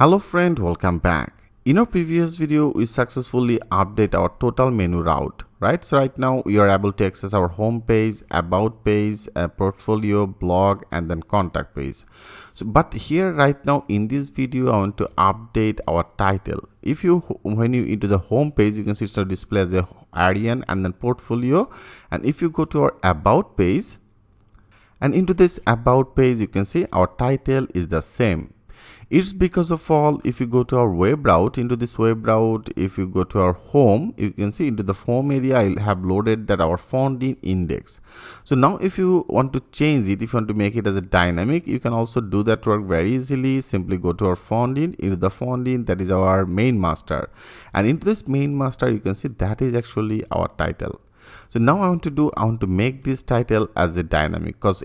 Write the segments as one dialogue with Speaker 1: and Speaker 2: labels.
Speaker 1: Hello friend, welcome back. In our previous video, we successfully update our total menu route, right? So right now we are able to access our home page, about page, portfolio, blog, and then contact page. But here right now in this video, I want to update our title. When you into the home page, you can see it's now display as a Arian and then portfolio. And if you go to our about page, and into this about page, you can see our title is the same. It's because of all, if you go to our web route, into this web route, if you go to our home, you can see into the home area, I'll have loaded that our font index. So now if you want to change it, if you want to make it as a dynamic, you can also do that work very easily. Simply go to our font into the font that is our main master. And into this main master, you can see that is actually our title. So now I want to make this title as a dynamic, because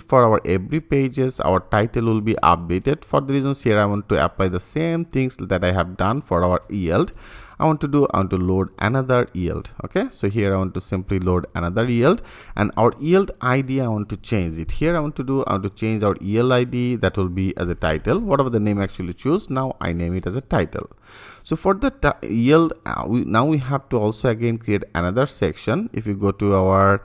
Speaker 1: for our every pages our title will be updated. For the reasons here, I want to apply the same things that I have done for our yield. I want to load another yield. Okay, so here I want to simply load another yield, and our yield ID I want to change it. Here I want to change our yield ID, that will be as a title, whatever the name actually choose. Now I name it as a title. So for the yield, now we have to also again create another section. If you go to our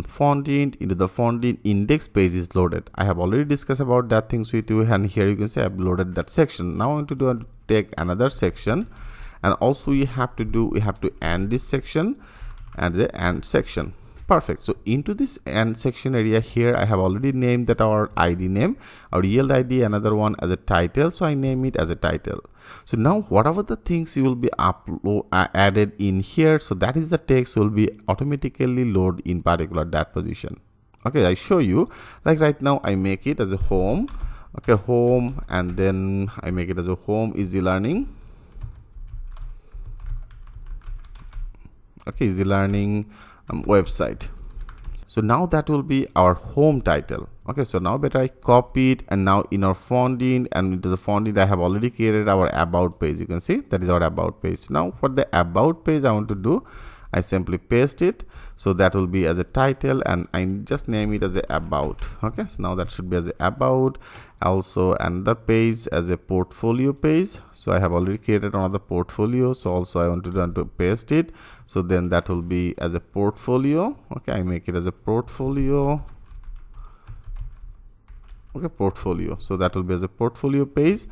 Speaker 1: font into the font index page is loaded. I have already discussed about that things with you, and here you can see I've loaded that section. Now I want to take another section, and also we have to end this section and the end section. Perfect. So into this end section area here, I have already named that our ID name, our yield ID, another one as a title. So I name it as a title. So now whatever the things you will be added in here, so that is the text will be automatically load in particular that position. Okay, I show you, like right now I make it as a home. Okay, home, and then I make it as a home easy learning. Okay, easy learning website. So now that will be our home title. Okay, so now better I copy it, and now in our font and into the font I have already created our about page. You can see that is our about page. Now for the about page, I simply paste it, so that will be as a title, and I just name it as a about. Okay, so now that should be as a about. Also another page as a portfolio page. So I have already created another portfolio, so also I want to paste it, so then that will be as a portfolio. Okay, I make it as a portfolio. Okay, portfolio, so that will be as a portfolio page.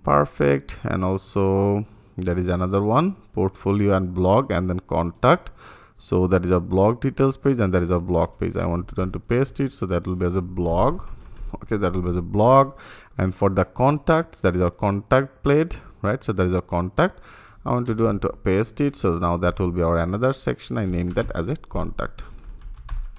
Speaker 1: Perfect. And also there is another one, portfolio and blog, and then contact. So that is our blog details page, and that is our blog page. I want to paste it, so that will be as a blog. Okay, that will be as a blog. And for the contacts, that is our contact plate, right? So that is our contact. I want to paste it, so now that will be our another section. I named that as a contact.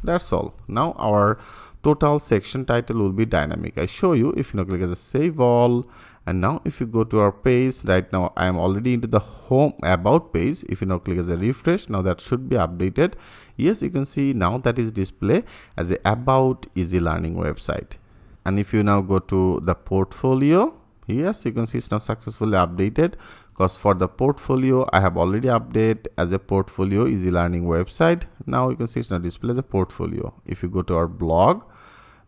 Speaker 1: That's all. Now our total section title will be dynamic. I show you, if you now click as a save all, and now if you go to our page, right now I am already into the home about page. If you now click as a refresh, now that should be updated. Yes, you can see now that is display as a about easy learning website. And if you now go to the portfolio, yes, you can see it's now successfully updated, because for the portfolio I have already updated as a portfolio easy learning website. Now you can see it's now displayed as a portfolio. If you go to our blog,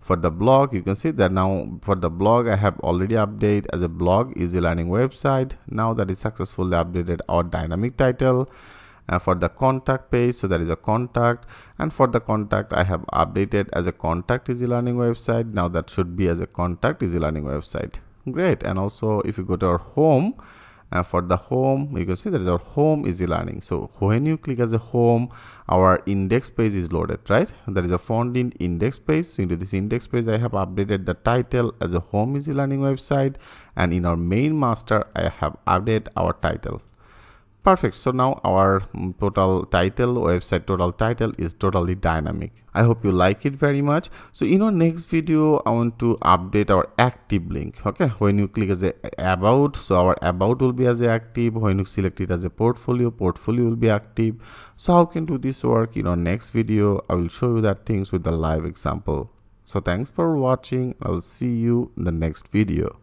Speaker 1: for the blog, you can see that now for the blog I have already updated as a blog easy learning website. Now that is successfully updated our dynamic title. For the contact page, so that is a contact, and for the contact I have updated as a contact easy learning website. Now that should be as a contact easy learning website. Great. And also if you go to our home, for the home, you can see there is our home easy learning. So when you click as a home, our index page is loaded, right? There is a font index page. So into this index page I have updated the title as a home easy learning website, and in our main master I have updated our title. Perfect. So now our website total title is totally dynamic. I hope you like it very much. So in our next video, I want to update our active link. Okay, when you click as a about, so our about will be as a active. When you select it as a portfolio will be active. So how can do this work? In our next video, I will show you that things with the live example. So thanks for watching. I will see you in the next video.